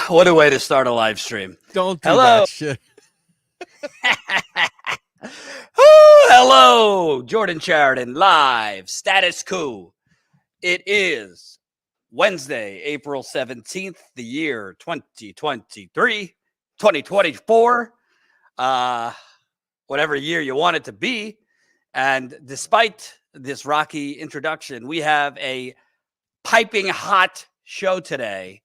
What a way to start a live stream. Don't do Hello. that shit. Hello, Jordan Sheridan, live, Status Coup. It is Wednesday, April 17th, the year 2023, 2024, whatever year you want it to be. And despite this rocky introduction, we have a piping hot show today.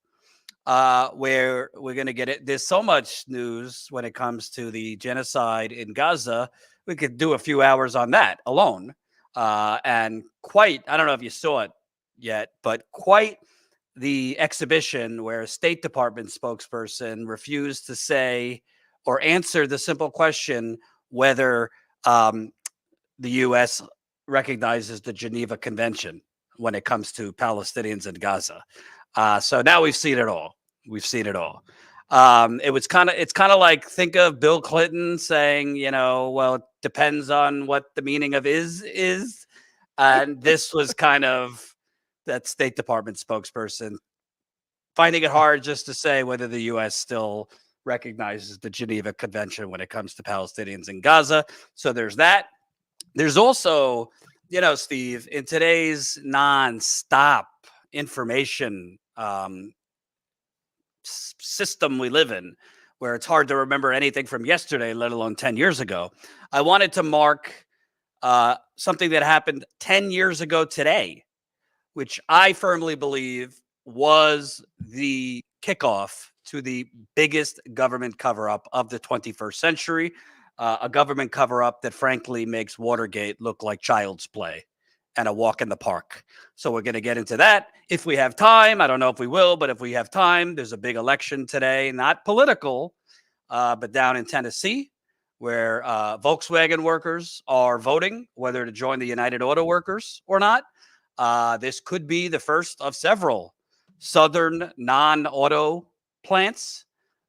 Where we're going to get it. There's so much news when it comes to the genocide in Gaza. We could do a few hours on that alone. And quite, I don't know if you saw it yet, but quite the exhibition where a State Department spokesperson refused to say or answer the simple question whether the U.S. recognizes the Geneva Convention when it comes to Palestinians in Gaza. So now we've seen it all. We've seen it all. It's kind of like, think of Bill Clinton saying, well, it depends on what the meaning of is. And this was kind of that State Department spokesperson finding it hard just to say whether the U.S. still recognizes the Geneva Convention when it comes to Palestinians in Gaza. So there's that. There's also, Steve, in today's nonstop information system we live in, where it's hard to remember anything from yesterday, let alone 10 years ago, I wanted to mark something that happened 10 years ago today, which I firmly believe was the kickoff to the biggest government cover-up of the 21st century, a government cover-up that frankly makes Watergate look like child's play and a walk in the park. So we're going to get into that if we have time. I don't know if we will, but if we have time, there's a big election today, not political, but down in Tennessee, where Volkswagen workers are voting whether to join the United Auto Workers or not. This could be the first of several Southern non-auto plants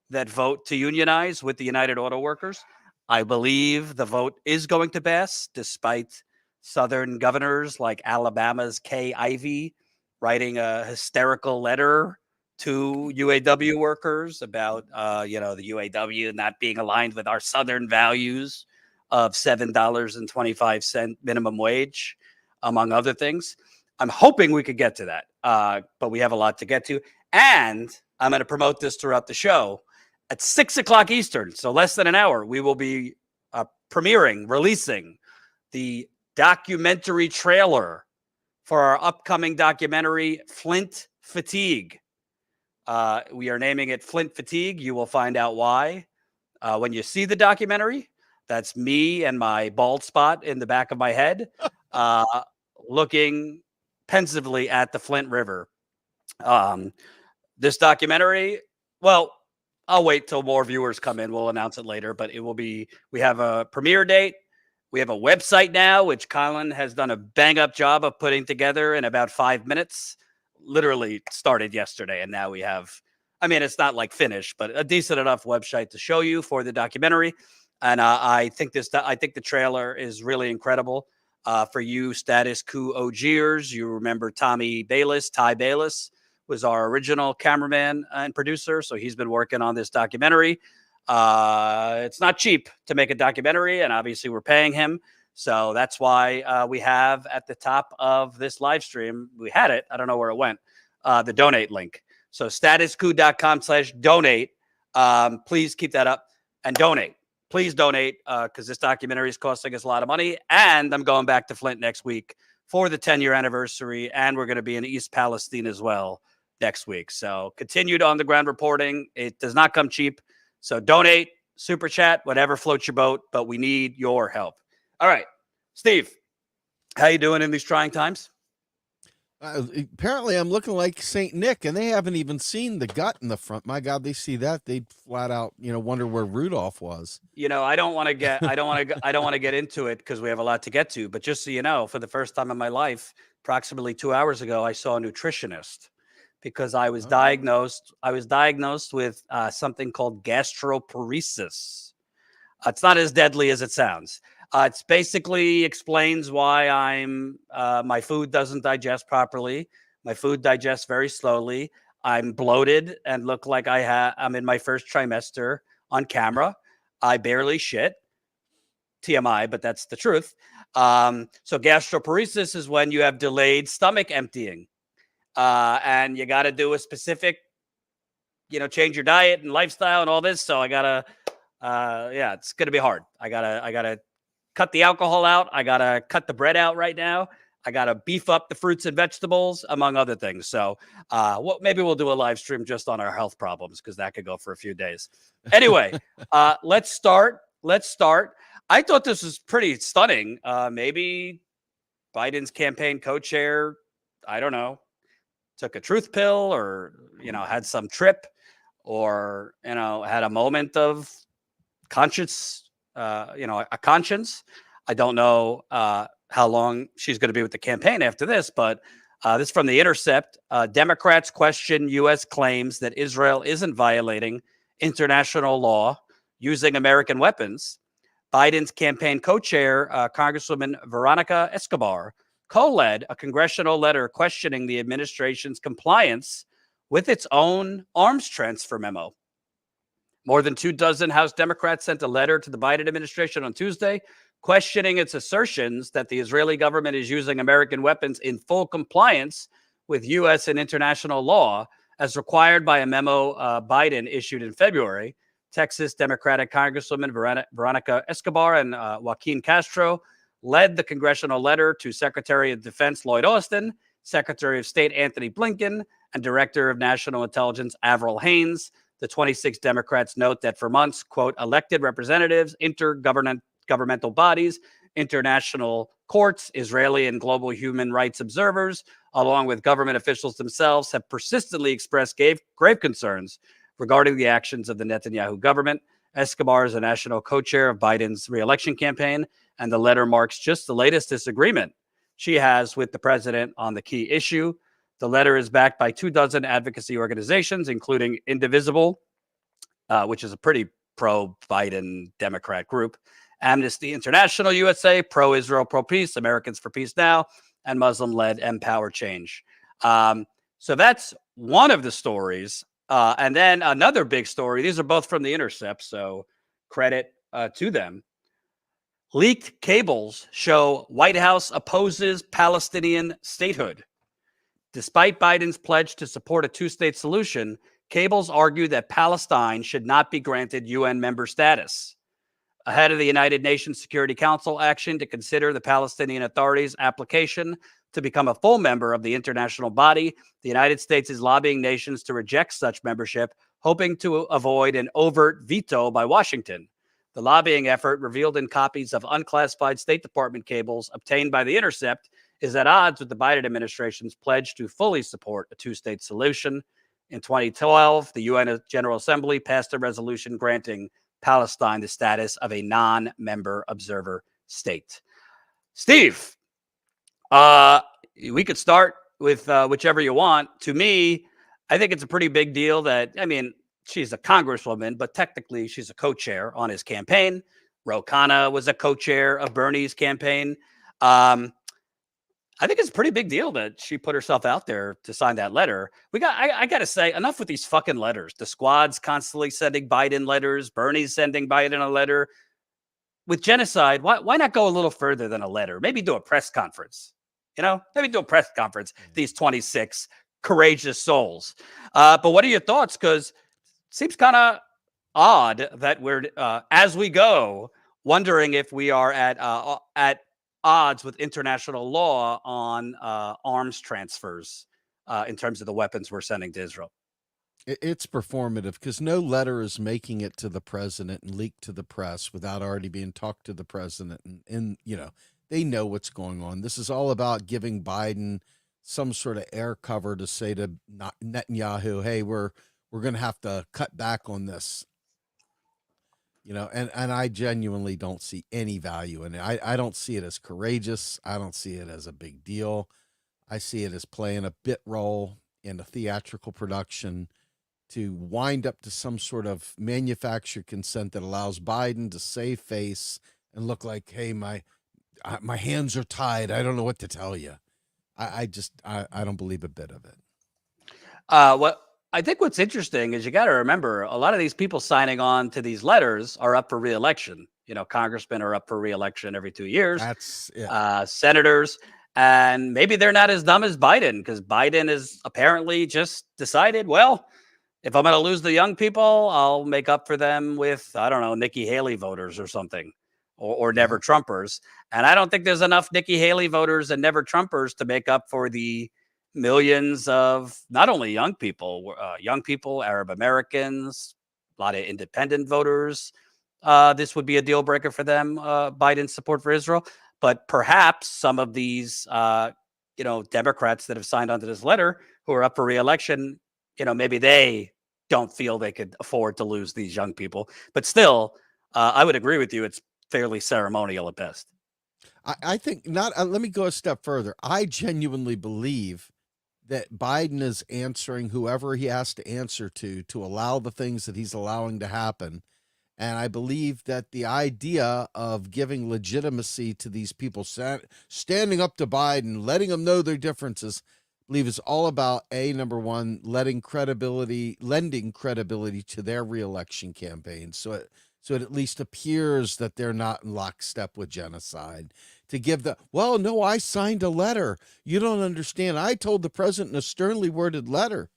that vote to unionize with the United Auto Workers. I believe the vote is going to pass, despite Southern governors like Alabama's Kay Ivey writing a hysterical letter to UAW workers about, the UAW not being aligned with our Southern values of $7.25 minimum wage, among other things. I'm hoping we could get to that, but we have a lot to get to. And I'm going to promote this throughout the show. At 6 o'clock Eastern, so less than an hour, we will be releasing the documentary trailer for our upcoming documentary, Flint Fatigue. We are naming it Flint Fatigue. You will find out why when you see the documentary. That's me and my bald spot in the back of my head looking pensively at the Flint River. This documentary, well, I'll wait till more viewers come in. We'll announce it later, but we have a premiere date. We have a website now, which Colin has done a bang-up job of putting together in about 5 minutes. Literally started yesterday, and now we have, it's not like finished, but a decent enough website to show you for the documentary. And I think the trailer is really incredible. For you Status Coup OGers, you remember Ty Bayless was our original cameraman and producer, so he's been working on this documentary. It's not cheap to make a documentary, and obviously we're paying him. So that's why we have at the top of this live stream, we had it, I don't know where it went, the donate link. So statuscoup.com/donate. Please keep that up and donate. Please donate because this documentary is costing us a lot of money. And I'm going back to Flint next week for the 10-year anniversary. And we're going to be in East Palestine as well next week. So continued on-the-ground reporting. It does not come cheap. So donate, super chat, whatever floats your boat, but we need your help. All right, Steve, how you doing in these trying times? Apparently I'm looking like Saint Nick, and they haven't even seen the gut in the front. My God, they see that, they'd flat out, wonder where Rudolph was. I don't want to get into it because we have a lot to get to, but just so you know, for the first time in my life, approximately 2 hours ago, I saw a nutritionist because I was diagnosed with something called gastroparesis. It's not as deadly as it sounds. It's basically explains why my food doesn't digest properly. My food digests very slowly. I'm bloated and look like I'm in my first trimester on camera. I barely shit. TMI, but that's the truth. So gastroparesis is when you have delayed stomach emptying, and you got to do a specific, change your diet and lifestyle and all this. So I gotta, yeah, it's gonna be hard. I gotta cut the alcohol out. I gotta cut the bread out right now. I gotta beef up the fruits and vegetables, among other things. So, maybe we'll do a live stream just on our health problems because that could go for a few days. Anyway, let's start. I thought this was pretty stunning. Maybe Biden's campaign co-chair, I don't know, took a truth pill or, had some trip or, had a moment of conscience, a conscience. I don't know how long she's going to be with the campaign after this, but this is from The Intercept. Democrats question U.S. claims that Israel isn't violating international law using American weapons. Biden's campaign co-chair, Congresswoman Veronica Escobar, co-led a congressional letter questioning the administration's compliance with its own arms transfer memo. More than 24 House Democrats sent a letter to the Biden administration on Tuesday questioning its assertions that the Israeli government is using American weapons in full compliance with U.S. and international law, as required by a memo Biden issued in February. Texas Democratic Congresswoman Veronica Escobar and Joaquin Castro led the congressional letter to Secretary of Defense Lloyd Austin, Secretary of State Anthony Blinken, and Director of National Intelligence Avril Haines. The 26 Democrats note that for months, quote, elected representatives, intergovernmental bodies, international courts, Israeli and global human rights observers, along with government officials themselves, have persistently expressed grave concerns regarding the actions of the Netanyahu government. Escobar is a national co-chair of Biden's re-election campaign, and the letter marks just the latest disagreement she has with the president on the key issue. The letter is backed by 24 advocacy organizations, including Indivisible, which is a pretty pro-Biden Democrat group, Amnesty International USA, pro-Israel, pro-peace, Americans for Peace Now, and Muslim-led Empower Change. So that's one of the stories. And then another big story. These are both from The Intercept, so credit to them. Leaked cables show White House opposes Palestinian statehood. Despite Biden's pledge to support a two-state solution, cables argue that Palestine should not be granted UN member status. Ahead of the United Nations Security Council action to consider the Palestinian Authority's application to become a full member of the international body, the United States is lobbying nations to reject such membership, hoping to avoid an overt veto by Washington. The lobbying effort, revealed in copies of unclassified State Department cables obtained by The Intercept, is at odds with the Biden administration's pledge to fully support a two-state solution. In 2012, the UN General Assembly passed a resolution granting Palestine the status of a non-member observer state. Steve, we could start with whichever you want. To me, I think it's a pretty big deal that, she's a congresswoman, but technically she's a co-chair on his campaign. Ro Khanna was a co-chair of Bernie's campaign. I think it's a pretty big deal that she put herself out there to sign that letter. I got to say, enough with these fucking letters. The squad's constantly sending Biden letters. Bernie's sending Biden a letter. With genocide, why not go a little further than a letter? Maybe do a press conference. Maybe do a press conference, these 26 courageous souls. But what are your thoughts? Because it seems kind of odd that we're, as we go, wondering if we are at odds with international law on arms transfers in terms of the weapons we're sending to Israel. It's performative because no letter is making it to the president and leaked to the press without already being talked to the president. And they know what's going on. This is all about giving Biden some sort of air cover to say to Netanyahu, hey, we're going to have to cut back on this. And I genuinely don't see any value in it. I don't see it as courageous. I don't see it as a big deal. I see it as playing a bit role in a theatrical production to wind up to some sort of manufactured consent that allows Biden to save face and look like, hey, my hands are tied. I don't know what to tell you. I don't believe a bit of it. I think what's interesting is you got to remember a lot of these people signing on to these letters are up for reelection. Congressmen are up for reelection every 2 years, That's it. senators, and maybe they're not as dumb as Biden, because Biden has apparently just decided, well, if I'm going to lose the young people, I'll make up for them with, I don't know, Nikki Haley voters or something, or Yeah. never Trumpers. And I don't think there's enough Nikki Haley voters and never Trumpers to make up for the millions of not only young people, Arab Americans, a lot of independent voters. This would be a deal breaker for them, Biden's support for Israel. But perhaps some of these, Democrats that have signed onto this letter who are up for reelection, maybe they don't feel they could afford to lose these young people. But still, I would agree with you. It's fairly ceremonial at best. I think not. Let me go a step further. I genuinely believe that Biden is answering whoever he has to answer to allow the things that he's allowing to happen. And I believe that the idea of giving legitimacy to these people standing up to Biden, letting them know their differences, I believe is all about number one, lending credibility to their reelection campaign. So it at least appears that they're not in lockstep with genocide. To give well, no, I signed a letter. You don't understand. I told the president in a sternly worded letter.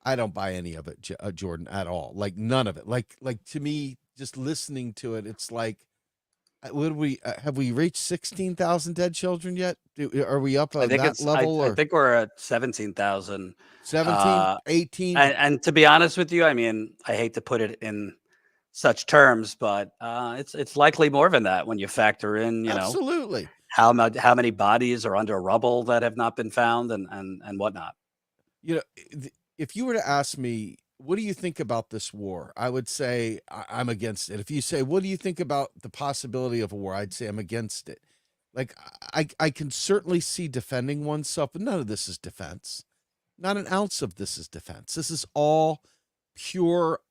I don't buy any of it, Jordan, at all. Like none of it. Like to me, just listening to it, it's like, what have we reached 16,000 dead children yet? Are we up I on think that level? I think we're at 17,000. 17, 18? And to be honest with you, I mean, I hate to put it in such terms, but it's likely more than that when you factor in, Absolutely. how many bodies are under rubble that have not been found and whatnot. If you were to ask me, what do you think about this war? I would say I'm against it. If you say, what do you think about the possibility of a war? I'd say I'm against it. Like, I can certainly see defending oneself, but none of this is defense. Not an ounce of this is defense. This is all pure,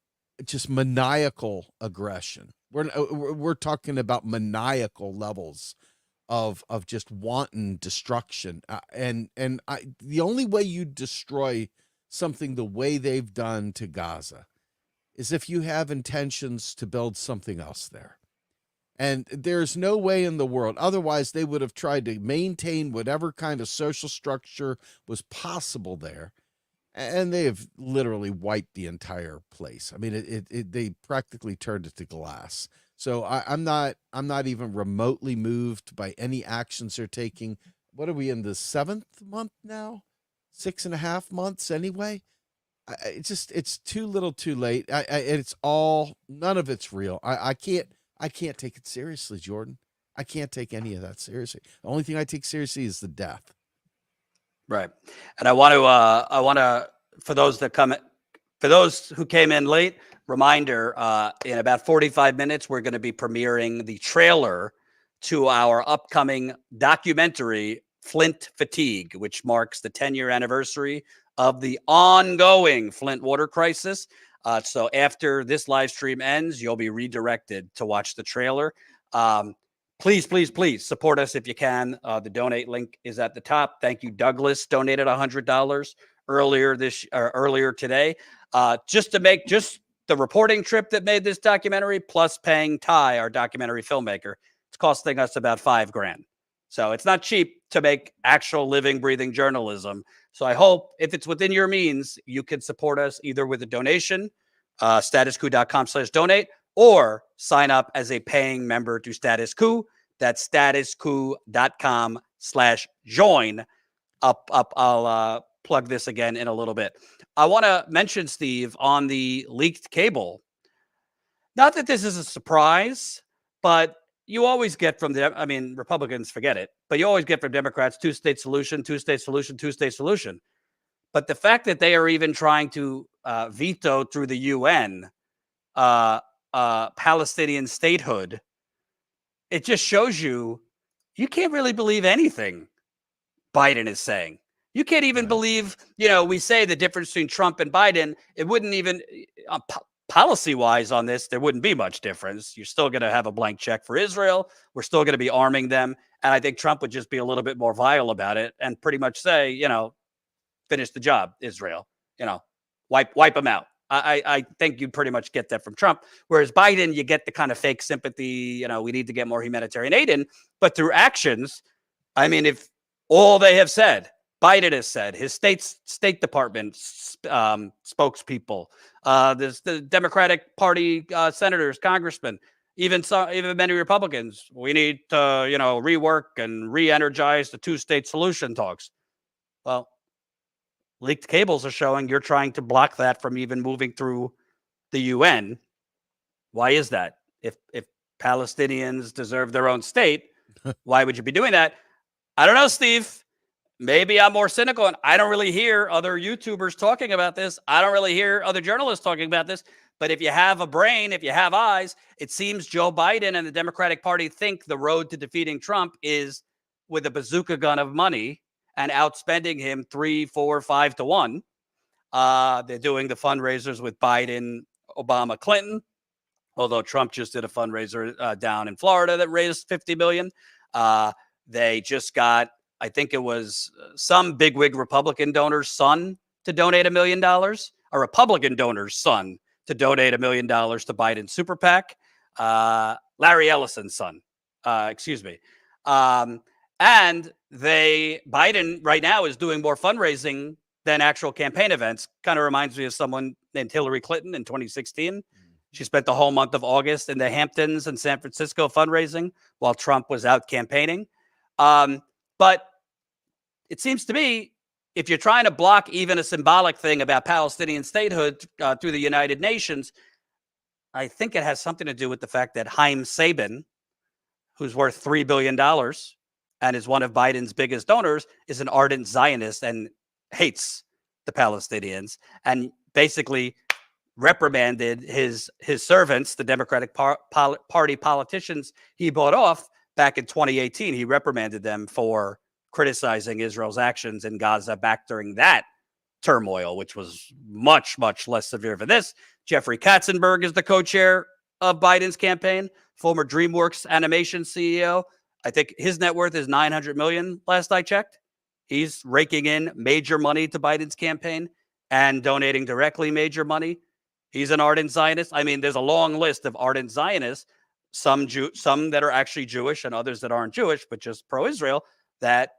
just maniacal aggression. We're talking about maniacal levels of just wanton destruction. The only way you destroy something the way they've done to Gaza is if you have intentions to build something else there. And there's no way in the world. Otherwise, they would have tried to maintain whatever kind of social structure was possible there. And they have literally wiped the entire place. I mean, they practically turned it to glass. So I'm not even remotely moved by any actions they're taking. What are we in the 7th month now? 6.5 months anyway. It's too little, too late. It's all, none of it's real. I can't take it seriously, Jordan. I can't take any of that seriously. The only thing I take seriously is the death. Right. And I want to, for those who came in late, reminder, in about 45 minutes, we're going to be premiering the trailer to our upcoming documentary, Flint Fatigue, which marks the 10-year anniversary of the ongoing Flint water crisis. So after this live stream ends, you'll be redirected to watch the trailer. Please, please, please support us if you can. The donate link is at the top. Thank you, Douglas. Donated $100 earlier today, just to make just the reporting trip that made this documentary, plus paying Ty, our documentary filmmaker. It's costing us about $5,000. So it's not cheap to make actual living, breathing journalism. So I hope if it's within your means, you can support us either with a donation, statuscoup.com/donate, or sign up as a paying member to Status Coup. That's statuscoup.com/join. I'll plug this again in a little bit. I want to mention, Steve, on the leaked cable, not that this is a surprise, but you always get from Republicans forget it, but you always get from Democrats, two-state solution, two-state solution, two-state solution. But the fact that they are even trying to veto through the UN Palestinian statehood, it just shows you can't really believe anything Biden is saying. You can't even believe, we say the difference between Trump and Biden, it wouldn't even, policy-wise on this, there wouldn't be much difference. You're still going to have a blank check for Israel. We're still going to be arming them. And I think Trump would just be a little bit more vile about it and pretty much say, finish the job, Israel. wipe them out. I think you pretty much get that from Trump. Whereas Biden, you get the kind of fake sympathy. We need to get more humanitarian aid in, but through actions. I mean, if all they have said, Biden has said, his State Department spokespeople, the Democratic Party senators, congressmen, even many Republicans, we need to, rework and re-energize the two-state solution talks. Well, leaked cables are showing you're trying to block that from even moving through the UN. Why is that? If Palestinians deserve their own state, why would you be doing that? I don't know, Steve. Maybe I'm more cynical, and I don't really hear other YouTubers talking about this. I don't really hear other journalists talking about this. But if you have a brain, if you have eyes, it seems Joe Biden and the Democratic Party think the road to defeating Trump is with a bazooka gun of money and outspending him 3, 4, 5 to 1. They're doing the fundraisers with Biden, Obama, Clinton. Although Trump just did a fundraiser down in Florida that raised $50 million. They just got, I think it was some bigwig Republican donor's son to donate $1 million, a Republican donor's son to donate $1 million to Biden's super PAC, Larry Ellison's son, excuse me. And Biden right now is doing more fundraising than actual campaign events. Kind of reminds me of someone named Hillary Clinton in 2016. She spent the whole month of August in the Hamptons and San Francisco fundraising while Trump was out campaigning. But it seems to me, if you're trying to block even a symbolic thing about Palestinian statehood through the United Nations, I think it has something to do with the fact that Haim Sabin, who's worth $3 billion and is one of Biden's biggest donors, is an ardent Zionist and hates the Palestinians and basically reprimanded his servants, the Democratic Party politicians he bought off back in 2018. He reprimanded them for criticizing Israel's actions in Gaza back during that turmoil, which was much, much less severe than this. Jeffrey Katzenberg is the co-chair of Biden's campaign, former DreamWorks animation CEO. I think his net worth is $900 million last I checked. He's raking in major money to Biden's campaign and donating directly major money. He's an ardent Zionist. I mean, there's a long list of ardent Zionists, some that are actually Jewish and others that aren't Jewish, but just pro-Israel, that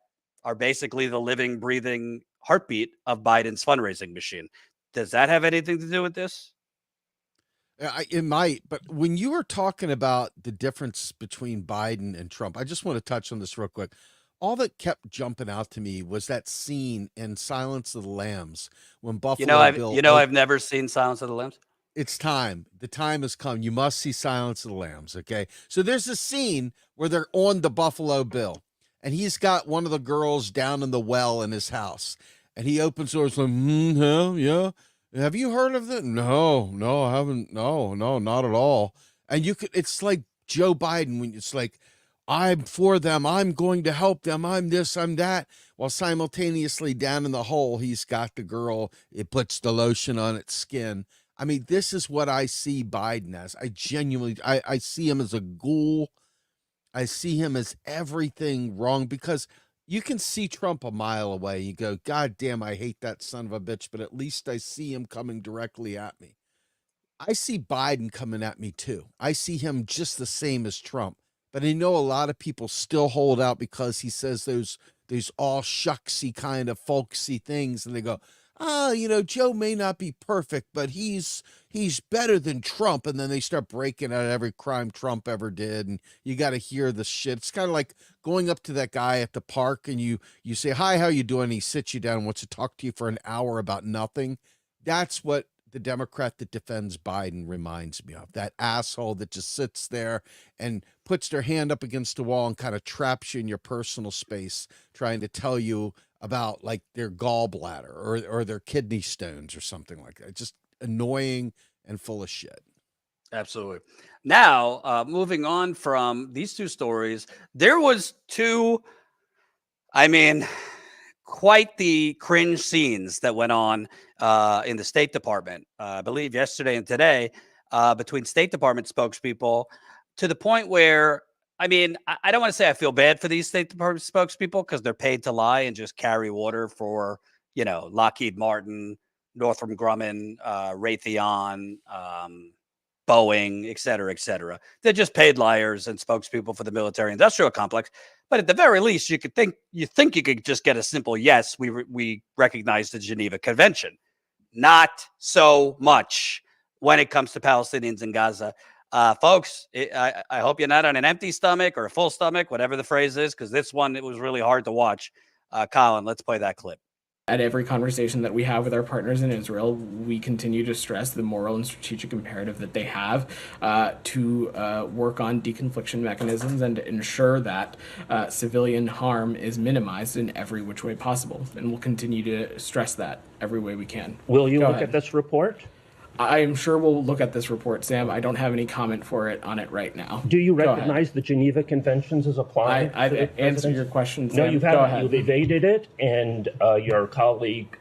are basically the living, breathing heartbeat of Biden's fundraising machine. Does that have anything to do with this? It might, but when you were talking about the difference between Biden and Trump, I just want to touch on this real quick. All that kept jumping out to me was that scene in Silence of the Lambs when Buffalo Bill. I've never seen Silence of the Lambs. It's time. The time has come. You must see Silence of the Lambs. Okay. So there's a scene where they're on the Buffalo Bill and he's got one of the girls down in the well in his house and he opens doors like, yeah. Have you heard of it? No, I haven't. No, not at all. And it's like Joe Biden when it's like, I'm for them. I'm going to help them. I'm this, I'm that. While simultaneously down in the hole, he's got the girl. It puts the lotion on its skin. I mean, this is what I see Biden as. I genuinely, I see him as a ghoul. I see him as everything wrong because you can see Trump a mile away. You go, God damn, I hate that son of a bitch, but at least I see him coming directly at me. I see Biden coming at me too. I see him just the same as Trump. But I know a lot of people still hold out because he says those all shucksy kind of folksy things. And they go, Joe may not be perfect, but he's better than Trump. And then they start breaking out every crime Trump ever did. And you got to hear the shit. It's kind of like going up to that guy at the park and you say, hi, how you doing? And he sits you down and wants to talk to you for an hour about nothing. That's what the Democrat that defends Biden reminds me of. That asshole that just sits there and puts their hand up against the wall and kind of traps you in your personal space, trying to tell you about like their gallbladder or their kidney stones or something like that. Just annoying and full of shit. Absolutely. Now, moving on from these two stories, there was quite the cringe scenes that went on in the State Department, I believe yesterday and today, between State Department spokespeople, to the point where, I don't want to say I feel bad for these State Department spokespeople because they're paid to lie and just carry water for, Lockheed Martin, Northrop Grumman, Raytheon, Boeing, et cetera, et cetera. They're just paid liars and spokespeople for the military-industrial complex. But at the very least, you think you could just get a simple yes. We recognize the Geneva Convention. Not so much when it comes to Palestinians in Gaza. Folks, I hope you're not on an empty stomach or a full stomach, whatever the phrase is, because this one, it was really hard to watch. Colin, let's play that clip. At every conversation that we have with our partners in Israel, we continue to stress the moral and strategic imperative that they have to work on deconfliction mechanisms and to ensure that civilian harm is minimized in every which way possible. And we'll continue to stress that every way we can. Will you look at this report? I am sure we'll look at this report, Sam. I don't have any comment on it right now. Do you recognize the Geneva Conventions as applying? I've answered your question, Sam. No, you haven't. Go ahead. You've evaded it, and your colleague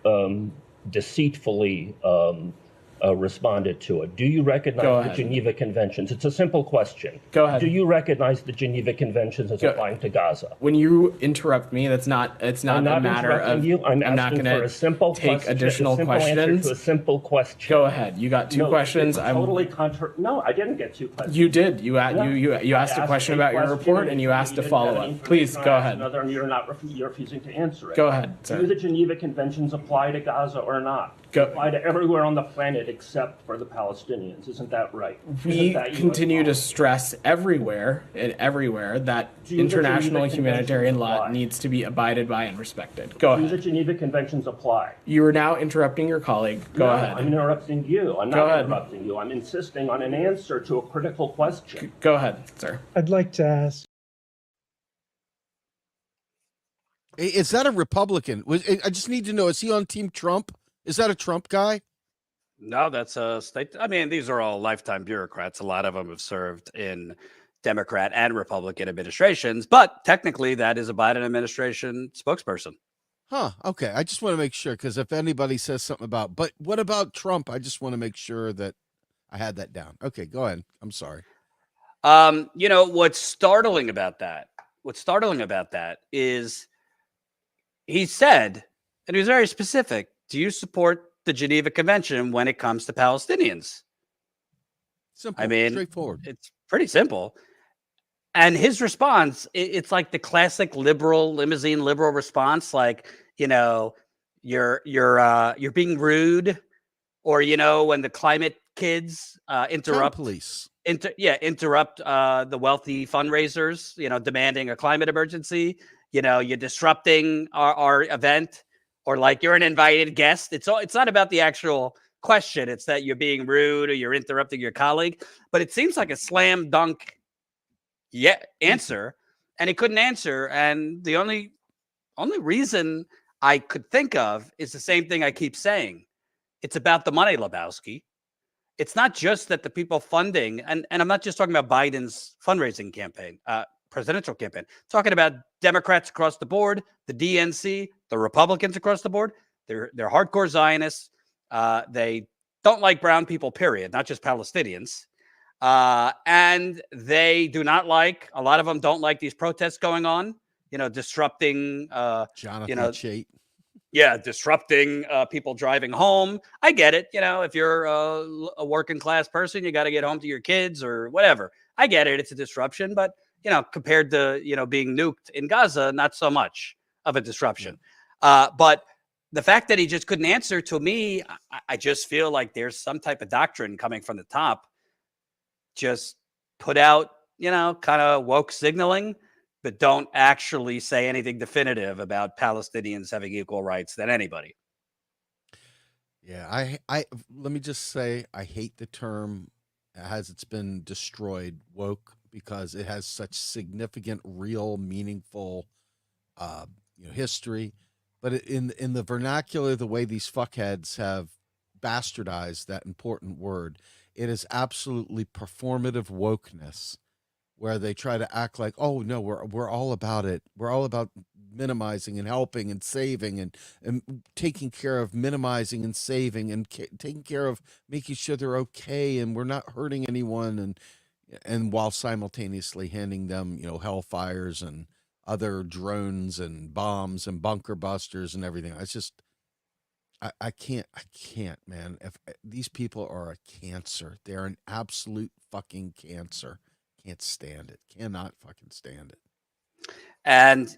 deceitfully responded to it. Do you recognize the Geneva Conventions? It's a simple question. Go ahead. Do you recognize the Geneva Conventions as applying to Gaza? When you interrupt me, it's not a matter of you. I'm not asking going for a to simple take additional answer questions. to a simple question. Go ahead. You got two questions. I'm totally No, I didn't get two questions. You did. You asked a question about your report and you asked a follow-up. Please go ahead. You're refusing to answer it. Go ahead, sir. Do the Geneva Conventions apply to Gaza or not? Apply to everywhere on the planet except for the Palestinians. Isn't that right? We continue to stress everywhere that international humanitarian law needs to be abided by and respected. Go ahead. Do the Geneva Conventions apply? You are now interrupting your colleague. Go ahead. I'm interrupting you. I'm not interrupting you. I'm insisting on an answer to a critical question. Go ahead, sir. I'd like to ask. Is that a Republican? I just need to know, is he on Team Trump? Is that a Trump guy? No, that's a state. I mean, these are all lifetime bureaucrats. A lot of them have served in Democrat and Republican administrations, but technically that is a Biden administration spokesperson. Huh. Okay. I just want to make sure, because if anybody says something about, but what about Trump? I just want to make sure that I had that down. Okay, go ahead. I'm sorry. What's startling about that is he said, and he was very specific, do you support the Geneva Convention when it comes to Palestinians? Simple. I mean, straightforward. It's pretty simple. And his response, it's like the classic limousine liberal response, like, you're being rude, or when the climate kids interrupt police. Interrupt the wealthy fundraisers, demanding a climate emergency. You're disrupting our event, or like you're an invited guest. It's not about the actual question. It's that you're being rude or you're interrupting your colleague. But it seems like a slam dunk answer, and he couldn't answer. And the only reason I could think of is the same thing I keep saying. It's about the money, Lebowski. It's not just that the people funding, and I'm not just talking about Biden's fundraising campaign, presidential campaign. I'm talking about Democrats across the board, the DNC, the Republicans across the board. They're hardcore Zionists. They don't like brown people, period, not just Palestinians. And they do not like, a lot of them don't like these protests going on, disrupting, Jonathan Chait. Yeah, disrupting people driving home. I get it. If you're a working class person, you got to get home to your kids or whatever. I get it. It's a disruption, but compared to, being nuked in Gaza, not so much of a disruption. But the fact that he just couldn't answer, to me, I just feel like there's some type of doctrine coming from the top. Just put out, kind of woke signaling, but don't actually say anything definitive about Palestinians having equal rights than anybody. Yeah, I let me just say, I hate the term as it's been destroyed, woke, because it has such significant, real, meaningful, history. But in the vernacular, the way these fuckheads have bastardized that important word, it is absolutely performative wokeness, where they try to act like, oh no, we're all about it. We're all about minimizing and helping and saving and taking care of minimizing and saving and taking care of making sure they're okay and we're not hurting anyone, and while simultaneously handing them, hellfires and other drones and bombs and bunker busters and everything. I can't, man. If these people are a cancer, they're an absolute fucking cancer. Can't stand it. Cannot fucking stand it. And,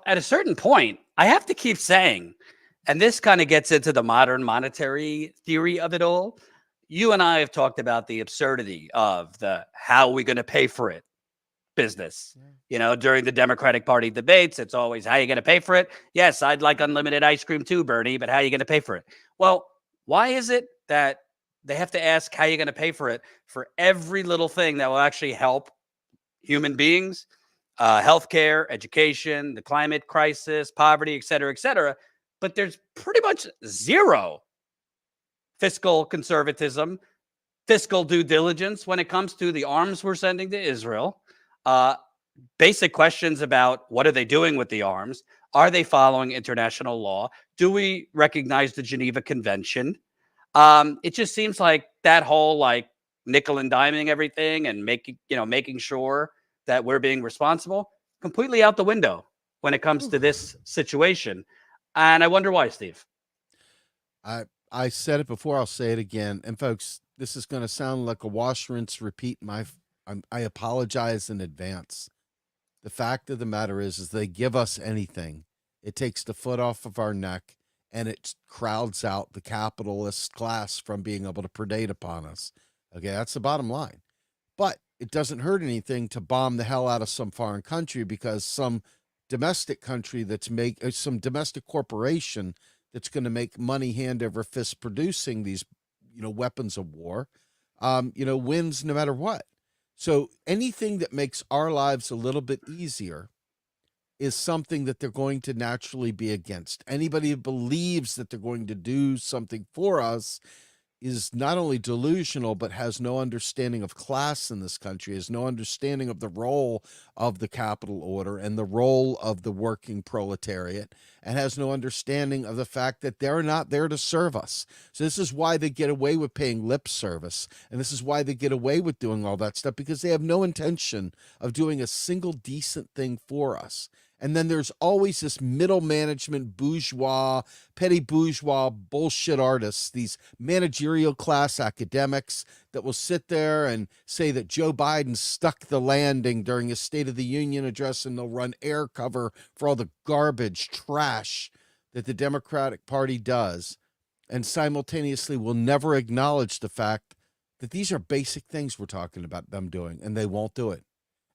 at a certain point, I have to keep saying, and this kind of gets into the modern monetary theory of it all. You and I have talked about the absurdity of the how are we going to pay for it business. During the Democratic Party debates, it's always how are you going to pay for it? Yes, I'd like unlimited ice cream too, Bernie, but how are you going to pay for it? Well, why is it that they have to ask how you're going to pay for it for every little thing that will actually help human beings, healthcare, education, the climate crisis, poverty, et cetera, but there's pretty much zero fiscal conservatism, fiscal due diligence when it comes to the arms we're sending to Israel. Basic questions about what are they doing with the arms? Are they following international law? Do we recognize the Geneva Convention? It just seems like that whole nickel and diming everything and making sure that we're being responsible completely out the window when it comes to this situation. And I wonder why, Steve. I said it before, I'll say it again. And folks, this is going to sound like a wash, rinse, repeat. I apologize in advance. The fact of the matter is they give us anything. It takes the foot off of our neck, and it crowds out the capitalist class from being able to predate upon us. Okay, that's the bottom line. But it doesn't hurt anything to bomb the hell out of some foreign country because some domestic country some domestic corporation that's going to make money hand over fist producing these, weapons of war, wins no matter what. So anything that makes our lives a little bit easier is something that they're going to naturally be against. Anybody who believes that they're going to do something for us is not only delusional, but has no understanding of class in this country, has no understanding of the role of the capital order and the role of the working proletariat, and has no understanding of the fact that they're not there to serve us. So this is why they get away with paying lip service, and this is why they get away with doing all that stuff, because they have no intention of doing a single decent thing for us. And then there's always this middle management, bourgeois, petty bourgeois bullshit artists, these managerial class academics that will sit there and say that Joe Biden stuck the landing during his State of the Union address, and they'll run air cover for all the garbage, trash that the Democratic Party does, and simultaneously will never acknowledge the fact that these are basic things we're talking about them doing, and they won't do it.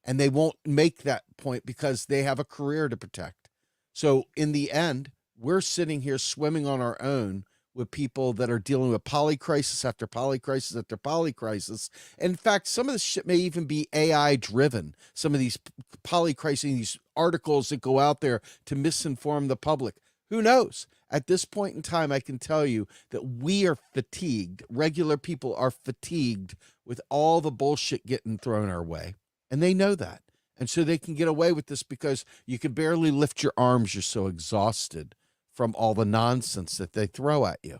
And they won't make that point because they have a career to protect. So in the end, we're sitting here swimming on our own with people that are dealing with polycrisis after polycrisis after polycrisis. And in fact, some of this shit may even be AI driven. Some of these polycrisis, these articles that go out there to misinform the public. Who knows? At this point in time, I can tell you that we are fatigued. Regular people are fatigued with all the bullshit getting thrown our way. And they know that. And so they can get away with this because you can barely lift your arms. You're so exhausted from all the nonsense that they throw at you.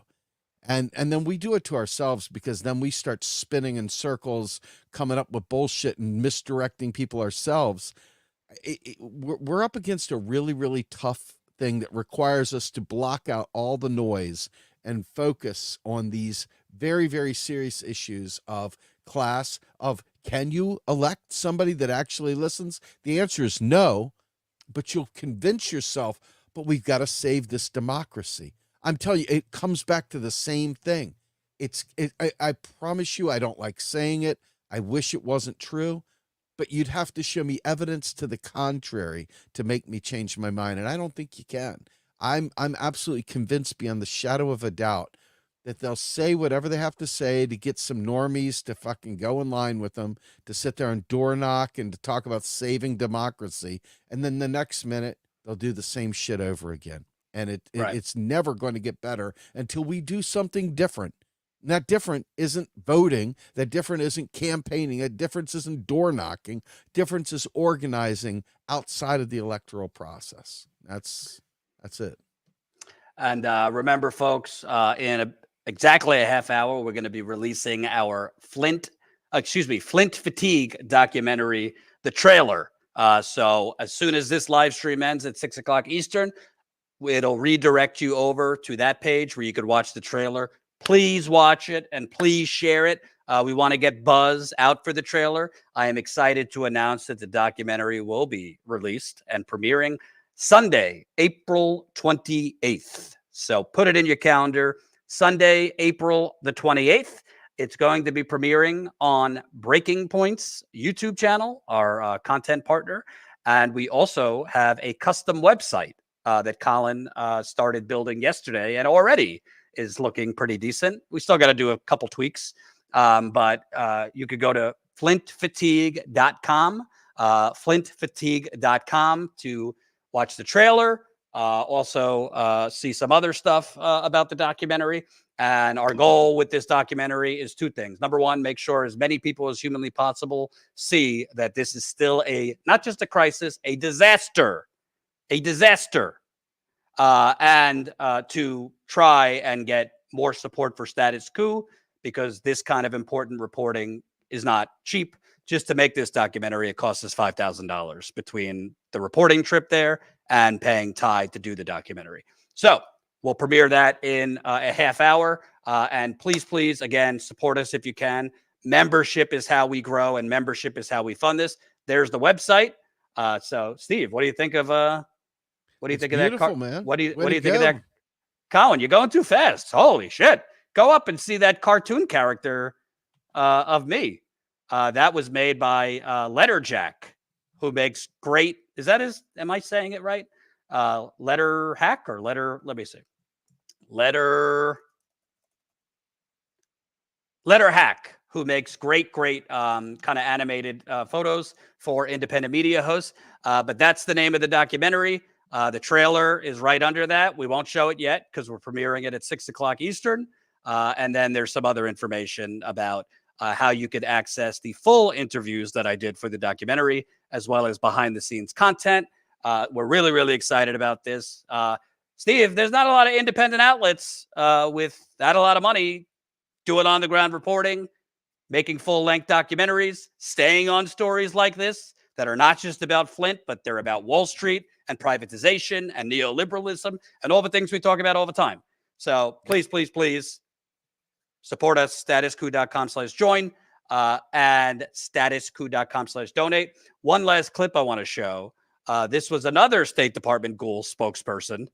And then we do it to ourselves because then we start spinning in circles, coming up with bullshit and misdirecting people ourselves. We're up against a really, really tough thing that requires us to block out all the noise and focus on these very, very serious issues of class, of can you elect somebody that actually listens? The answer is no, but you'll convince yourself, but we've got to save this democracy. I'm telling you, it comes back to the same thing. I promise you, I don't like saying it. I wish it wasn't true, but you'd have to show me evidence to the contrary to make me change my mind. And I don't think you can. I'm absolutely convinced beyond the shadow of a doubt that they'll say whatever they have to say to get some normies to fucking go in line with them, to sit there and door knock and to talk about saving democracy. And then the next minute, they'll do the same shit over again. And it's never going to get better until we do something different. And that different isn't voting. That different isn't campaigning. That difference isn't door knocking. Difference is organizing outside of the electoral process. That's it. And remember, folks, in exactly a half hour, we're going to be releasing our Flint Fatigue documentary, the trailer. So as soon as this live stream ends at 6 o'clock Eastern, It'll redirect you over to that page where you could watch the trailer. Please watch it and please share it. We want to get buzz out for the trailer. I am excited to announce that the documentary will be released and premiering Sunday, April 28th. So put it in your calendar. Sunday, April the 28th. It's going to be premiering on Breaking Point's YouTube channel, our content partner. And we also have a custom website that Colin started building yesterday and already is looking pretty decent. We still got to do a couple tweaks, but you could go to flintfatigue.com, flintfatigue.com to watch the trailer, also see some other stuff about the documentary. And our goal with this documentary is two things. Number one, make sure as many people as humanly possible see that this is still not just a crisis, a disaster, and to try and get more support for Status Coup, because this kind of important reporting is not cheap. Just to make this documentary, it costs us $5,000 between the reporting trip there and paying Ty to do the documentary. So we'll premiere that in a half hour. And please, again, support us if you can. Membership is how we grow, and membership is how we fund this. There's the website. So, Steve, what do you think of what do you think of that? Man. What do you think of that? Colin, you're going too fast. Holy shit. Go up and see that cartoon character of me. That was made by Letterjack, who makes great. Is that his? Am I saying it right? Letter Hack or Letter? Let me see. Letter Hack, who makes great kind of animated photos for independent media hosts. But that's the name of the documentary. The trailer is right under that. We won't show it yet because we're premiering it at 6:00 Eastern. And then there's some other information about how you could access the full interviews that I did for the documentary, as well as behind the scenes content. We're really, really excited about this. Steve, there's not a lot of independent outlets with not a lot of money doing on the ground reporting, making full length documentaries, staying on stories like this that are not just about Flint, but they're about Wall Street and privatization and neoliberalism and all the things we talk about all the time. So please support us, statuscoup.com/join and statuscoup.com/donate. One last clip I want to show. This was another State Department ghoul spokesperson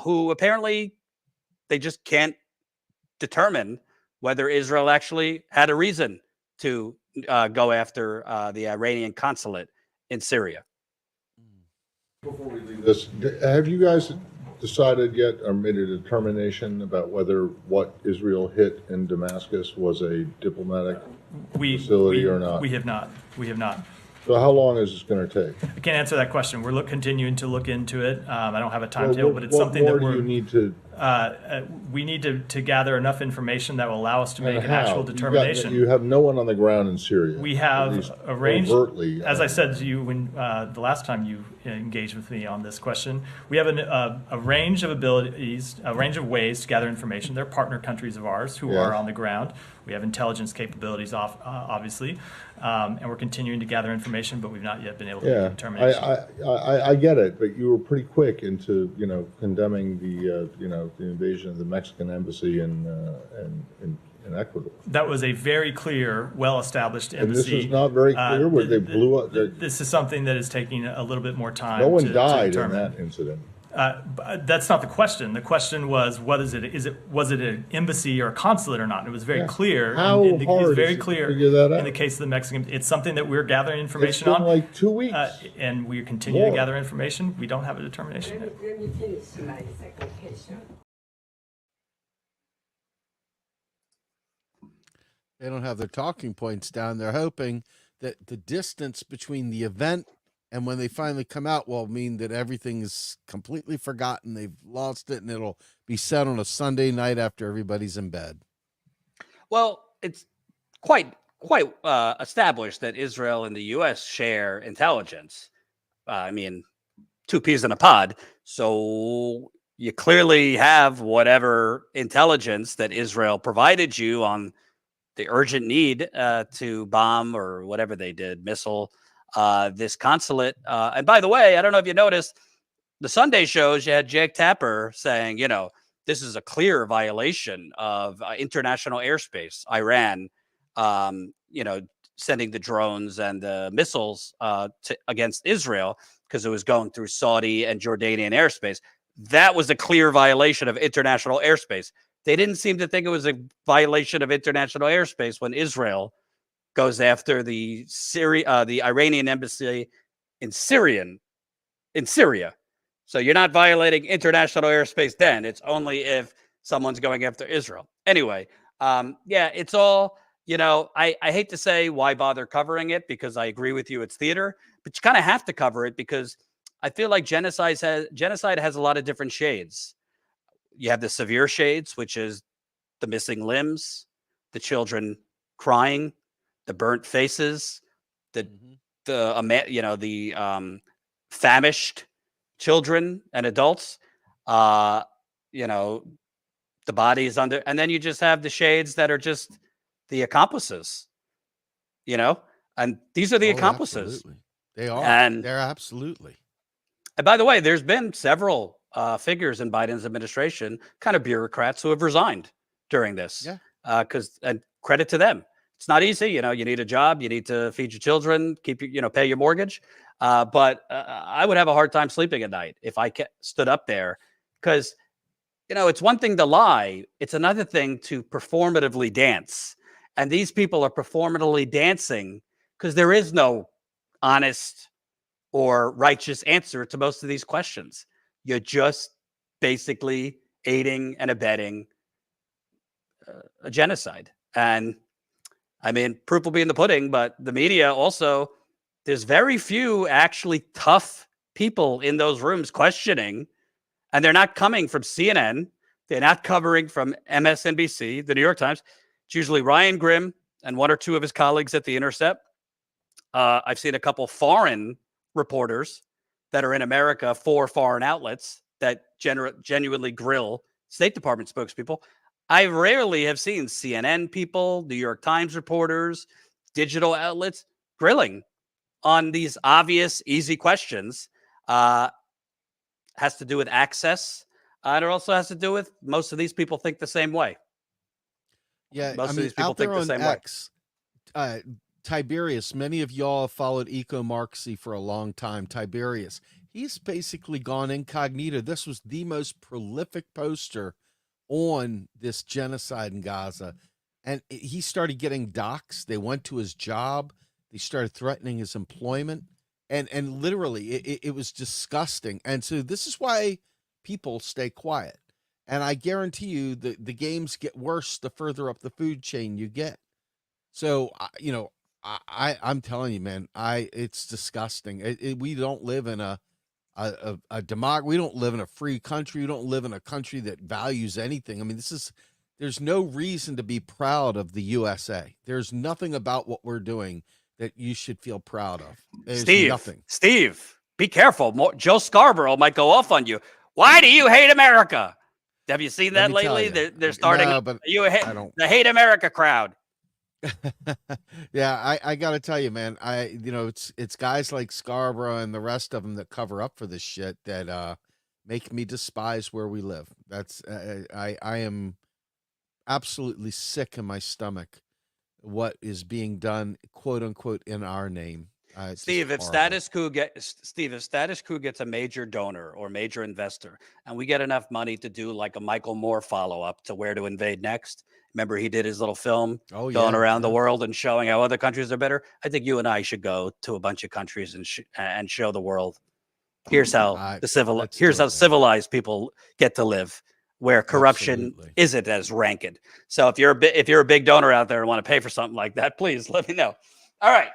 who apparently they just can't determine whether Israel actually had a reason to go after the Iranian consulate in Syria. Before we leave this, have you guys decided yet or made a determination about whether what Israel hit in Damascus was a diplomatic facility or not? We have not. So how long is this going to take? I can't answer that question. We're continuing to look into it. I don't have a timetable, but it's something that you need to. We need to gather enough information that will allow us to make an actual determination. You have no one on the ground in Syria. We have arranged, overtly, as I said to you when the last time you engaged with me on this question, we have a range of abilities, a range of ways to gather information. They're partner countries of ours who are on the ground. We have intelligence capabilities, obviously, and we're continuing to gather information, but we've not yet been able to make a determination. I get it, but you were pretty quick into condemning the invasion of the Mexican embassy in Ecuador. That was a very clear, well-established embassy. And this is not very clear where they blew up. This is something that is taking a little bit more time. No one died in that incident. That's not the question. The question was, what is it? Was it an embassy or a consulate or not? And it was very clear. How hard is it to figure that out? In the case of the Mexican, it's something that we're gathering information on. It's been like 2 weeks. And we continue to gather information. We don't have a determination yet. Let me finish my second question. They don't have their talking points down. They're hoping that the distance between the event and when they finally come out will mean that everything is completely forgotten. They've lost it, and it'll be said on a Sunday night after everybody's in bed. Well, it's quite established that Israel and the U.S. share intelligence. I mean, two peas in a pod. So you clearly have whatever intelligence that Israel provided you on the urgent need to bomb or whatever they did, missile this consulate. And by the way, I don't know if you noticed, the Sunday shows, you had Jake Tapper saying, this is a clear violation of international airspace. Iran, sending the drones and the missiles against Israel because it was going through Saudi and Jordanian airspace. That was a clear violation of international airspace. They didn't seem to think it was a violation of international airspace when Israel goes after the Iranian embassy in Syria. So you're not violating international airspace then. It's only if someone's going after Israel. Anyway, it's all, I hate to say why bother covering it, because I agree with you, it's theater, but you kind of have to cover it because I feel like genocide has a lot of different shades. You have the severe shades, which is the missing limbs, the children crying, the burnt faces, the famished children and adults, the bodies under, and then you just have the shades that are just the accomplices, and these are the accomplices. Absolutely. They are, and they're absolutely. And by the way, there's been several figures in Biden's administration, kind of bureaucrats, who have resigned during this. Yeah. And credit to them. It's not easy. You need a job, you need to feed your children, pay your mortgage. But I would have a hard time sleeping at night if I stood up there, because, it's one thing to lie. It's another thing to performatively dance. And these people are performatively dancing because there is no honest or righteous answer to most of these questions. You're just basically aiding and abetting a genocide. And I mean, proof will be in the pudding, but the media also, there's very few actually tough people in those rooms questioning, and they're not coming from CNN. They're not covering from MSNBC, the New York Times. It's usually Ryan Grimm and one or two of his colleagues at The Intercept. I've seen a couple foreign reporters that are in America for foreign outlets that genuinely grill State Department spokespeople. I rarely have seen CNN people, New York Times reporters, digital outlets grilling on these obvious, easy questions. Has to do with access. And it also has to do with most of these people think the same way. Yeah, most of these people think the same X, way. Tiberius, many of y'all have followed eco-Marxy for a long time. Tiberius, he's basically gone incognito. This was the most prolific poster on this genocide in Gaza. And he started getting doxxed. They went to his job. They started threatening his employment. And literally, it was disgusting. And so this is why people stay quiet. And I guarantee you the games get worse the further up the food chain you get. So, I'm telling you, man, it's disgusting. We don't live in a democracy. We don't live in a free country. We don't live in a country that values anything. I mean, there's no reason to be proud of the USA. There's nothing about what we're doing that you should feel proud of. There's nothing. Steve, be careful. Joe Scarborough might go off on you. Why do you hate America? Have you seen that lately? They're starting the Hate America crowd. Yeah, I got to tell you, man, it's guys like Scarborough and the rest of them that cover up for this shit that make me despise where we live. That's I am absolutely sick in my stomach what is being done, quote unquote, in our name. Steve, if Status Coup gets a major donor or major investor, and we get enough money to do like a Michael Moore follow-up to Where to Invade Next, remember he did his little film going around the world and showing how other countries are better. I think you and I should go to a bunch of countries and show the world. Here's how civilized people get to live, where corruption isn't as rampant. So if you're a big donor out there and want to pay for something like that, please let me know. All right.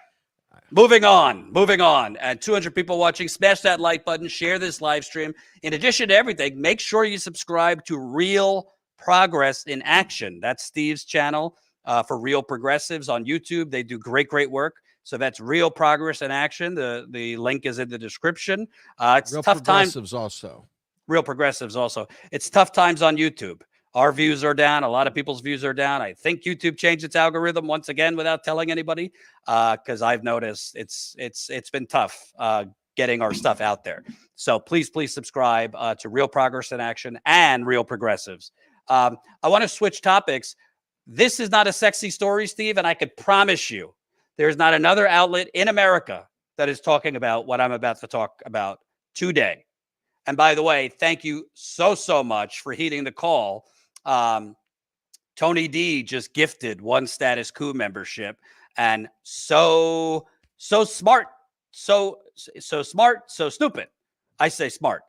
Moving on. And 200 people watching, smash that like button, share this live stream. In addition to everything, make sure you subscribe to Real Progress in Action. That's Steve's channel for Real Progressives on YouTube. They do great work. So that's Real Progress in Action. The link is in the description. It's Real tough times. Real Progressives also. It's tough times on YouTube. Our views are down. A lot of people's views are down. I think YouTube changed its algorithm once again without telling anybody, because I've noticed it's been tough getting our stuff out there. So please subscribe to Real Progress in Action and Real Progressives. I want to switch topics. This is not a sexy story, Steve, and I could promise you there's not another outlet in America that is talking about what I'm about to talk about today. And by the way, thank you so much for heeding the call. Tony D just gifted 1 Status Coup membership, and so smart, so smart, so stupid. I say smart.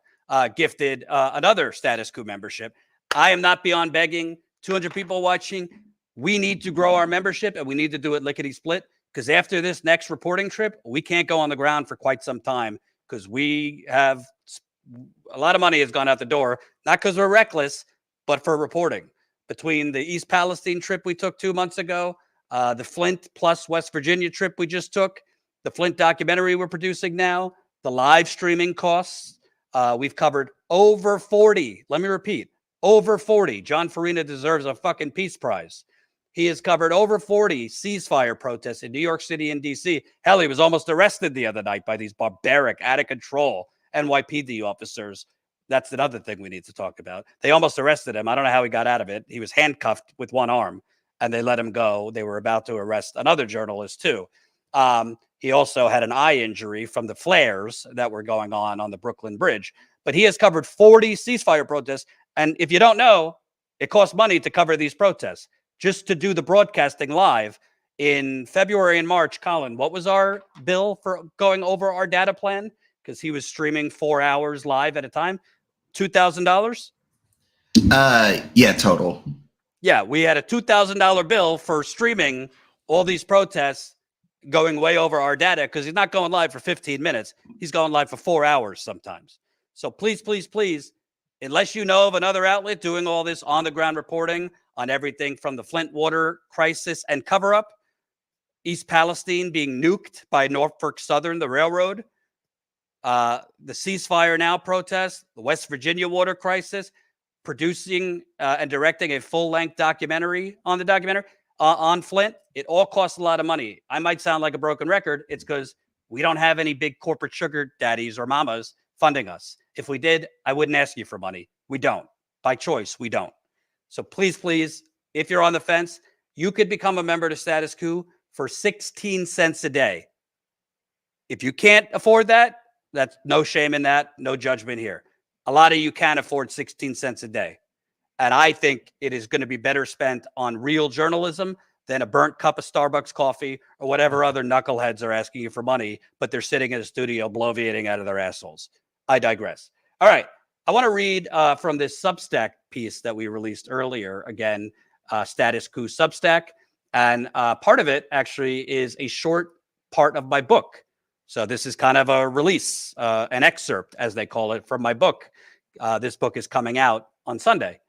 Gifted another Status Coup membership. I am not beyond begging. 200 people watching. We need to grow our membership, and we need to do it lickety split, because after this next reporting trip, we can't go on the ground for quite some time, because we have a lot of money has gone out the door, not because we're reckless, but for reporting. Between the East Palestine trip we took 2 months ago, the Flint plus West Virginia trip we just took, the Flint documentary we're producing now, the live streaming costs, we've covered over 40. Let me repeat, over 40. John Farina deserves a fucking Peace Prize. He has covered over 40 ceasefire protests in New York City and D.C. Hell, he was almost arrested the other night by these barbaric, out of control NYPD officers. That's another thing we need to talk about. They almost arrested him. I don't know how he got out of it. He was handcuffed with one arm, and they let him go. They were about to arrest another journalist, too. He also had an eye injury from the flares that were going on the Brooklyn Bridge. But he has covered 40 ceasefire protests. And if you don't know, it costs money to cover these protests. Just to do the broadcasting live in February and March, Colin, what was our bill for going over our data plan? Because he was streaming 4 hours live at a time. $2,000? Yeah, total. Yeah, we had a $2,000 bill for streaming all these protests, going way over our data, because he's not going live for 15 minutes. He's going live for 4 hours sometimes. So please, unless you know of another outlet doing all this on-the-ground reporting on everything from the Flint water crisis and cover-up, East Palestine being nuked by Norfolk Southern, the railroad, the ceasefire now protest, the West Virginia water crisis, producing and directing a full-length documentary on Flint, it all costs a lot of money. I might sound like a broken record. It's because we don't have any big corporate sugar daddies or mamas funding us. If we did, I wouldn't ask you for money. We don't. By choice, we don't. So please, if you're on the fence, you could become a member to Status Coup for 16 cents a day. If you can't afford that, that's no shame in that, no judgment here. A lot of you can afford 16 cents a day. And I think it is going to be better spent on real journalism than a burnt cup of Starbucks coffee or whatever other knuckleheads are asking you for money, but they're sitting in a studio bloviating out of their assholes. I digress. All right. I want to read from this Substack piece that we released earlier. Again, Status Coup Substack. And part of it actually is a short part of my book. So this is kind of a release, an excerpt, as they call it, from my book. This book is coming out on Sunday.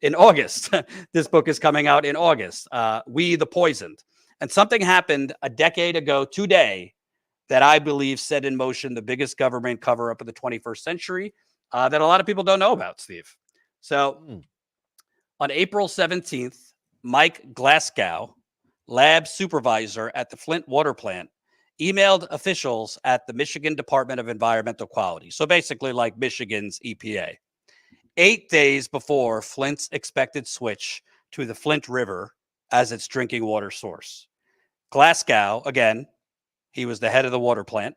In August. This book is coming out in August. We the Poisoned. And something happened a decade ago today that I believe set in motion the biggest government cover-up of the 21st century that a lot of people don't know about, Steve. So on April 17th, Mike Glasgow, lab supervisor at the Flint water plant, emailed officials at the Michigan Department of Environmental Quality. So basically like Michigan's EPA. 8 days before Flint's expected switch to the Flint River as its drinking water source. Glasgow, again, he was the head of the water plant.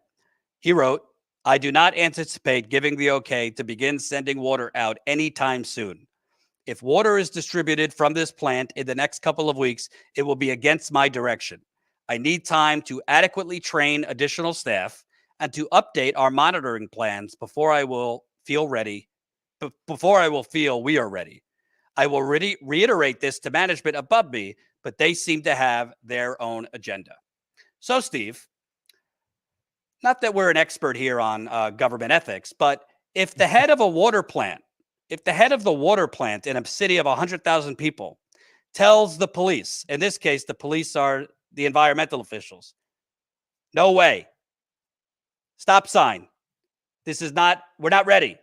He wrote, "I do not anticipate giving the okay to begin sending water out anytime soon. If water is distributed from this plant in the next couple of weeks, it will be against my direction. I need time to adequately train additional staff and to update our monitoring plans before I will feel we are ready. I will reiterate this to management above me, but they seem to have their own agenda." So, Steve, not that we're an expert here on government ethics, but if the head of the water plant in a city of 100,000 people tells the police, in this case, the police are the environmental officials, no way, stop sign, we're not ready.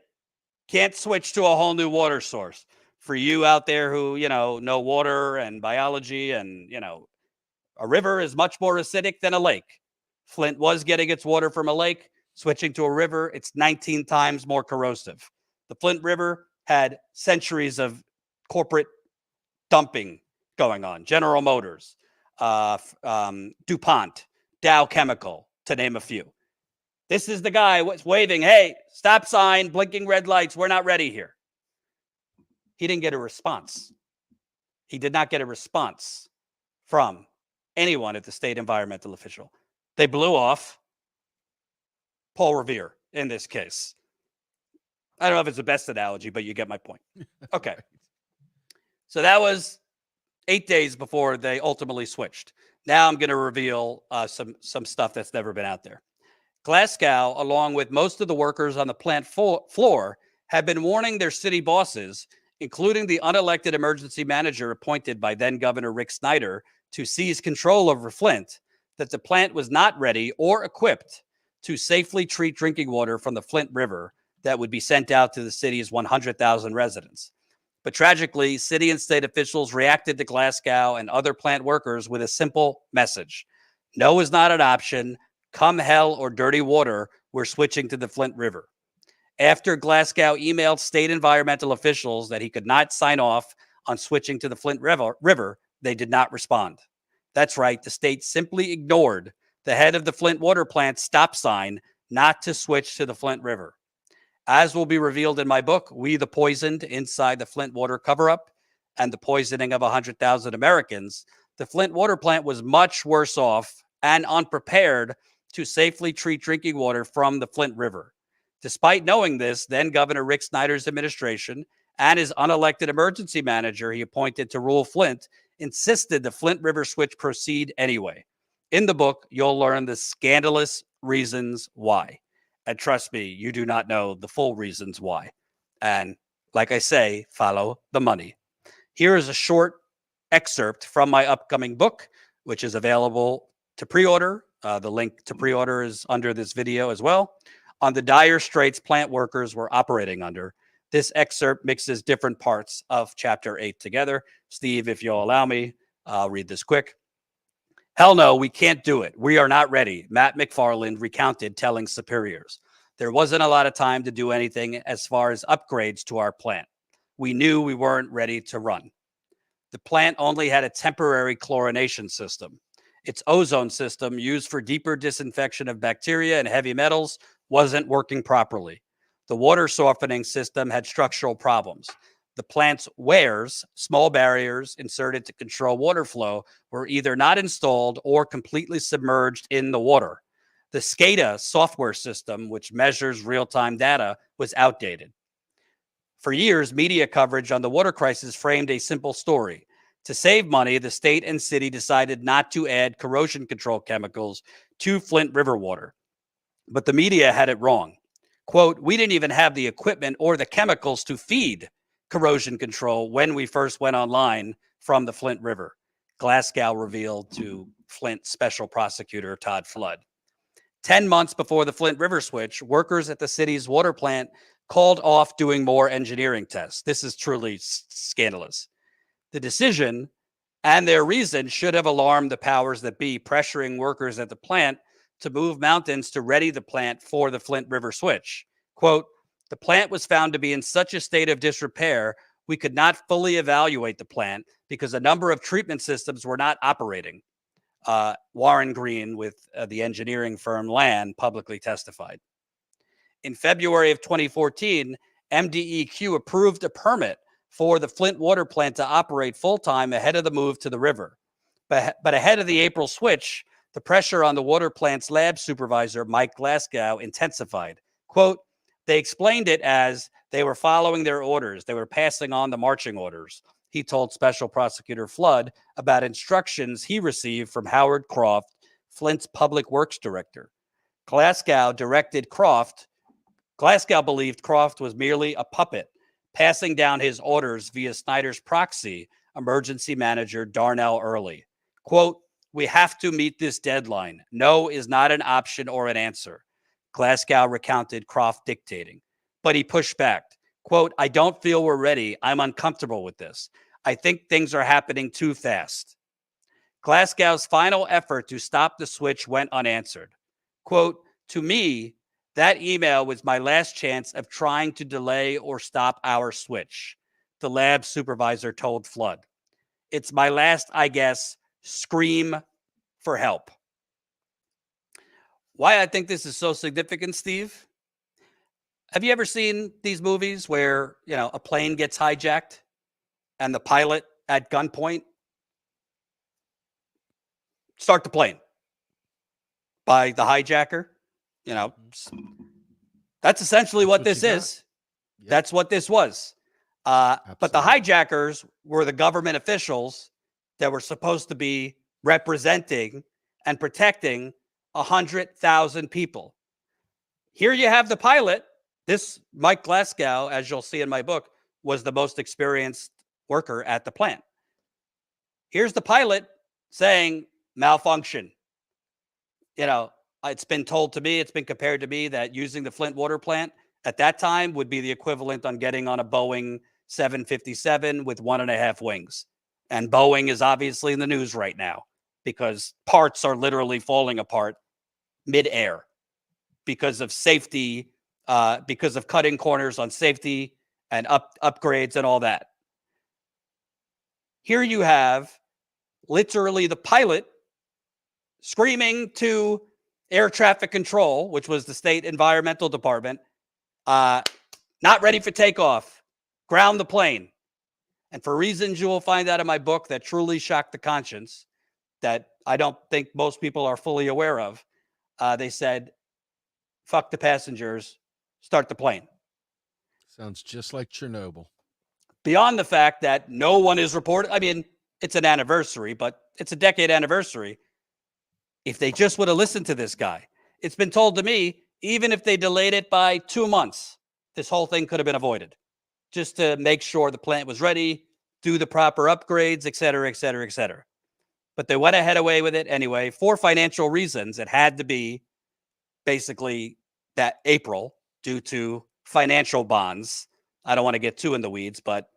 Can't switch to a whole new water source. For you out there who, know water and biology and, a river is much more acidic than a lake. Flint was getting its water from a lake. Switching to a river, it's 19 times more corrosive. The Flint River had centuries of corporate dumping going on. General Motors, DuPont, Dow Chemical, to name a few. This is the guy waving, hey, stop sign, blinking red lights, we're not ready here. He didn't get a response. He did not get a response from anyone at the state environmental official. They blew off Paul Revere in this case. I don't know if it's the best analogy, but you get my point. Okay. So that was 8 days before they ultimately switched. Now I'm going to reveal some stuff that's never been out there. Glasgow, along with most of the workers on the plant floor, have been warning their city bosses, including the unelected emergency manager appointed by then Governor Rick Snyder to seize control over Flint, that the plant was not ready or equipped to safely treat drinking water from the Flint River that would be sent out to the city's 100,000 residents. But tragically, city and state officials reacted to Glasgow and other plant workers with a simple message. No is not an option. Come hell or dirty water, we're switching to the Flint River. After Glasgow emailed state environmental officials that he could not sign off on switching to the Flint River, they did not respond. That's right, the state simply ignored the head of the Flint water plant stop sign not to switch to the Flint River. As will be revealed in my book, We the Poisoned, Inside the Flint Water Cover-Up and the Poisoning of 100,000 Americans, the Flint water plant was much worse off and unprepared to safely treat drinking water from the Flint River. Despite knowing this, then Governor Rick Snyder's administration and his unelected emergency manager he appointed to rule Flint insisted the Flint River switch proceed anyway. In the book, you'll learn the scandalous reasons why. And trust me, you do not know the full reasons why. And like I say, follow the money. Here is a short excerpt from my upcoming book, which is available to pre-order. The link to pre-order is under this video as well. On the dire straits plant workers were operating under. This excerpt mixes different parts of Chapter 8 together. Steve, if you'll allow me, I'll read this quick. Hell no, we can't do it. We are not ready, Matt McFarland recounted, telling superiors. There wasn't a lot of time to do anything as far as upgrades to our plant. We knew we weren't ready to run. The plant only had a temporary chlorination system. Its ozone system, used for deeper disinfection of bacteria and heavy metals, wasn't working properly. The water softening system had structural problems. The plant's weirs, small barriers inserted to control water flow, were either not installed or completely submerged in the water. The SCADA software system, which measures real-time data, was outdated. For years, media coverage on the water crisis framed a simple story. To save money, the state and city decided not to add corrosion control chemicals to Flint River water. But the media had it wrong. Quote, we didn't even have the equipment or the chemicals to feed corrosion control when we first went online from the Flint River, Glasgow revealed to Flint Special Prosecutor Todd Flood. 10 months before the Flint River switch, workers at the city's water plant called off doing more engineering tests. This is truly scandalous. The decision and their reason should have alarmed the powers that be, pressuring workers at the plant to move mountains to ready the plant for the Flint River switch. Quote, the plant was found to be in such a state of disrepair, we could not fully evaluate the plant because a number of treatment systems were not operating. Warren Green with the engineering firm Land publicly testified. In February of 2014, MDEQ approved a permit for the Flint water plant to operate full-time ahead of the move to the river. But ahead of the April switch, the pressure on the water plant's lab supervisor, Mike Glasgow, intensified. Quote, they explained it as they were following their orders. They were passing on the marching orders. He told Special Prosecutor Flood about instructions he received from Howard Croft, Flint's public works director. Glasgow believed Croft was merely a puppet, passing down his orders via Snyder's proxy, emergency manager Darnell Early. Quote, we have to meet this deadline. No is not an option or an answer. Glasgow recounted Croft dictating, but he pushed back. Quote, I don't feel we're ready. I'm uncomfortable with this. I think things are happening too fast. Glasgow's final effort to stop the switch went unanswered. Quote, to me, That email was my last chance of trying to delay or stop our switch, the lab supervisor told Flood. It's my last, I guess, scream for help. Why I think this is so significant, Steve? Have you ever seen these movies where, a plane gets hijacked and the pilot at gunpoint start the plane by the hijacker? That's essentially what this is. Yep. That's what this was. But the hijackers were the government officials that were supposed to be representing and protecting 100,000 people. Here you have the pilot. This Mike Glasgow, as you'll see in my book, was the most experienced worker at the plant. Here's the pilot saying malfunction. It's been told to me, it's been compared to me that using the Flint water plant at that time would be the equivalent on getting on a Boeing 757 with 1.5 wings. And Boeing is obviously in the news right now because parts are literally falling apart midair because of safety, because of cutting corners on safety and upgrades and all that. Here you have literally the pilot screaming to air traffic control, which was the state environmental department, not ready for takeoff, ground the plane. And for reasons you will find out in my book that truly shocked the conscience, that I don't think most people are fully aware of, they said, fuck the passengers, start the plane. Sounds just like Chernobyl. Beyond the fact that no one is reported, I mean, it's an anniversary, but it's a decade anniversary. If they just would have listened to this guy, it's been told to me, even if they delayed it by 2 months, this whole thing could have been avoided just to make sure the plant was ready, do the proper upgrades, et cetera, et cetera, et cetera. But they went ahead away with it anyway for financial reasons. It had to be basically that April due to financial bonds. I don't want to get too in the weeds, but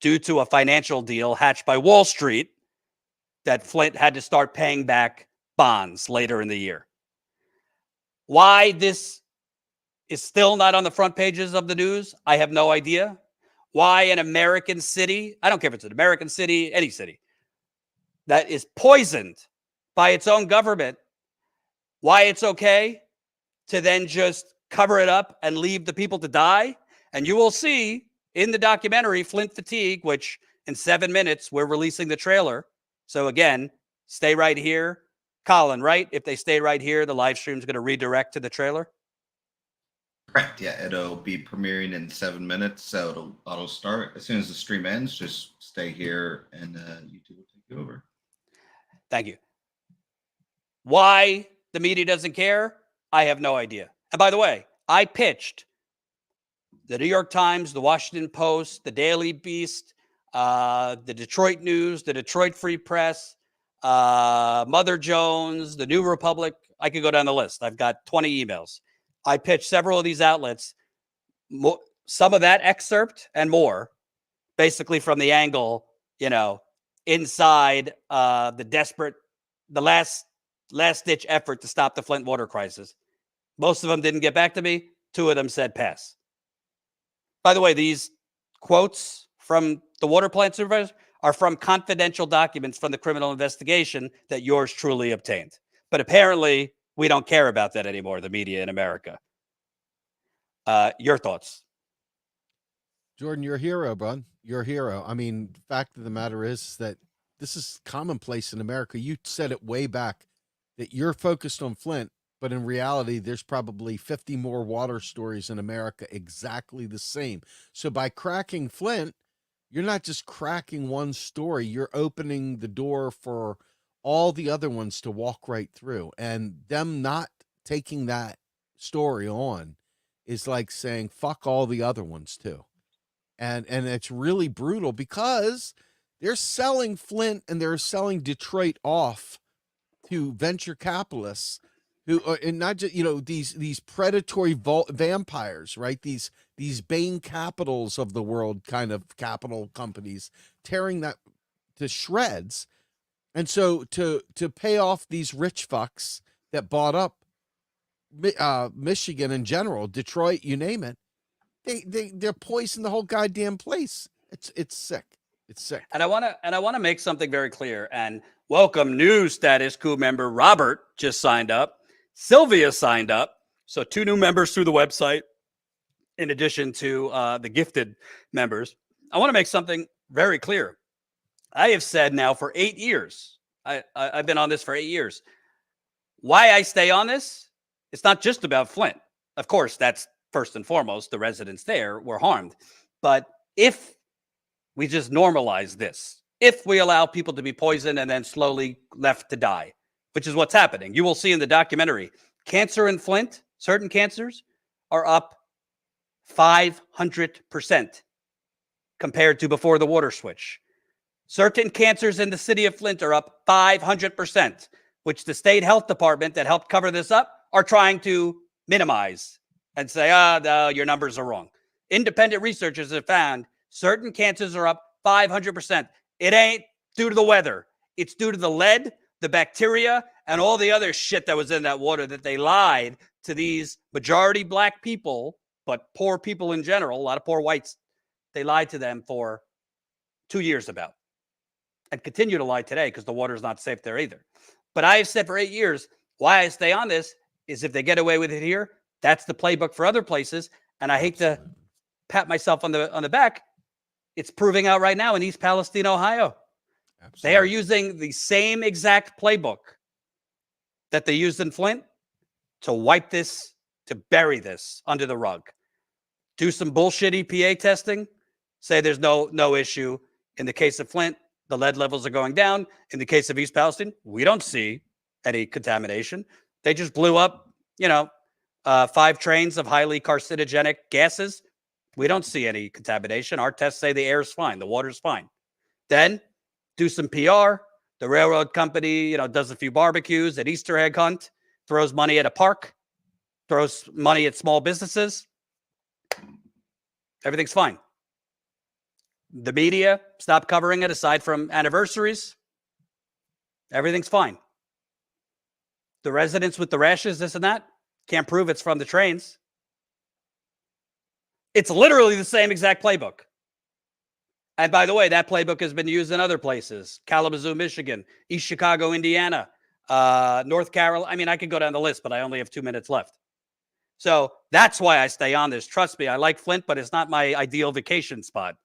due to a financial deal hatched by Wall Street, that Flint had to start paying back bonds later in the year. Why this is still not on the front pages of the news, I have no idea. Why an American city, I don't care if it's an American city, any city, that is poisoned by its own government, why it's okay to then just cover it up and leave the people to die. And you will see in the documentary, Flint Fatigue, which in 7 minutes, we're releasing the trailer. So again, stay right here. Colin, right? If they stay right here, the live stream is going to redirect to the trailer. Correct. Yeah, it'll be premiering in 7 minutes, so it'll start as soon as the stream ends. Just stay here, and YouTube will take you over. Thank you. Why the media doesn't care, I have no idea. And by the way, I pitched the New York Times, the Washington Post, the Daily Beast, the Detroit News, the Detroit Free Press, Mother Jones, the New Republic. I could go down the list. I've got 20 emails. I pitched several of these outlets, some of that excerpt and more, basically from the angle, inside the last ditch effort to stop the Flint water crisis. Most of them didn't get back to me. 2 of them said pass. By the way, these quotes from the water plant supervisor are from confidential documents from the criminal investigation that yours truly obtained. But apparently, we don't care about that anymore, the media in America. Your thoughts? Jordan, you're a hero, bud. You're a hero. I mean, the fact of the matter is that this is commonplace in America. You said it way back that you're focused on Flint, but in reality, there's probably 50 more water stories in America exactly the same. So by cracking Flint, you're not just cracking one story, you're opening the door for all the other ones to walk right through. And them not taking that story on is like saying, fuck all the other ones too. And it's really brutal because they're selling Flint and they're selling Detroit off to venture capitalists who are, and not just, these predatory vampires, right? These Bain Capitals of the world kind of capital companies tearing that to shreds. And so to pay off these rich fucks that bought up Michigan in general, Detroit, you name it, they're poisoning the whole goddamn place. It's sick. It's sick. And I want to make something very clear. And welcome new Status Coup member Robert just signed up. Sylvia signed up. So 2 new members through the website, in addition to the gifted members. I want to make something very clear. I have said now for 8 years, I've been on this for 8 years. Why I stay on this, it's not just about Flint. Of course, that's first and foremost, the residents there were harmed. But if we just normalize this, if we allow people to be poisoned and then slowly left to die, which is what's happening, you will see in the documentary, cancer in Flint, certain cancers are up 500% compared to before the water switch. Certain cancers in the city of Flint are up 500%, which the state health department that helped cover this up are trying to minimize and say, no, your numbers are wrong. Independent researchers have found certain cancers are up 500%. It ain't due to the weather. It's due to the lead, the bacteria, and all the other shit that was in that water that they lied to these majority black people, but poor people in general, a lot of poor whites, they lied to them for 2 years about, and continue to lie today because the water is not safe there either. But I have said for 8 years, why I stay on this is if they get away with it here, that's the playbook for other places. And I hate to pat myself on the back. It's proving out right now in East Palestine, Ohio. Absolutely. They are using the same exact playbook that they used in Flint to wipe this, to bury this under the rug. Do some bullshit EPA testing, say there's no issue. In the case of Flint, the lead levels are going down. In the case of East Palestine, we don't see any contamination. They just blew up, 5 trains of highly carcinogenic gases. We don't see any contamination. Our tests say the air is fine. The water's fine. Then do some PR. The railroad company, does a few barbecues, an Easter egg hunt, throws money at a park, throws money at small businesses. Everything's fine. The media, stop covering it aside from anniversaries. Everything's fine. The residents with the rashes, this and that, can't prove it's from the trains. It's literally the same exact playbook. And by the way, that playbook has been used in other places. Kalamazoo, Michigan, East Chicago, Indiana, North Carolina. I mean, I could go down the list, but I only have 2 minutes left. So that's why I stay on this. Trust me, I like Flint, but it's not my ideal vacation spot.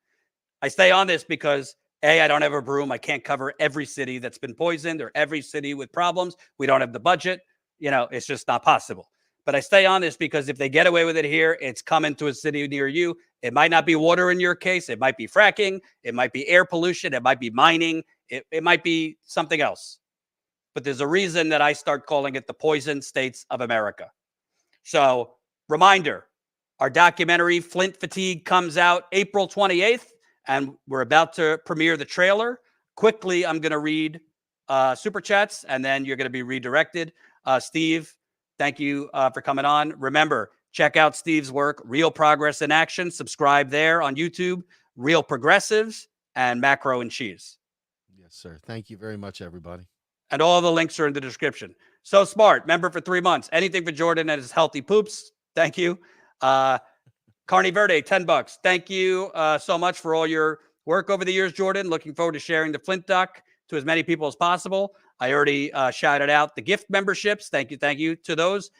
I stay on this because, A, I don't have a broom. I can't cover every city that's been poisoned or every city with problems. We don't have the budget. It's just not possible. But I stay on this because if they get away with it here, it's coming to a city near you. It might not be water in your case. It might be fracking. It might be air pollution. It might be mining. It might be something else. But there's a reason that I start calling it the poison states of America. So, reminder, our documentary, Flint Fatigue, comes out April 28th, and we're about to premiere the trailer. Quickly, I'm going to read Super Chats, and then you're going to be redirected. Steve, thank you for coming on. Remember, check out Steve's work, Real Progress in Action. Subscribe there on YouTube, Real Progressives, and Macro and Cheese. Yes, sir. Thank you very much, everybody. And all the links are in the description. So Smart, member for 3 months. Anything for Jordan and his healthy poops. Thank you. Carney Verde, $10. Thank you so much for all your work over the years, Jordan. Looking forward to sharing the Flint doc to as many people as possible. I already shouted out the gift memberships. Thank you to those.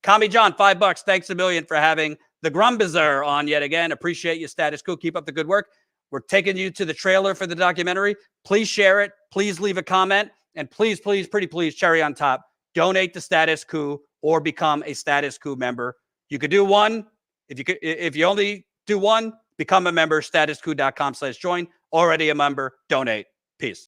Kami John, $5. Thanks a million for having the Grumbazer on yet again. Appreciate you, Status Coup. Keep up the good work. We're taking you to the trailer for the documentary. Please share it. Please leave a comment. And please, pretty please, cherry on top, donate to Status Coup or become a Status Coup member. You could do one. If you only do one, become a member, statuscoup.com/join. Already a member, donate. Peace.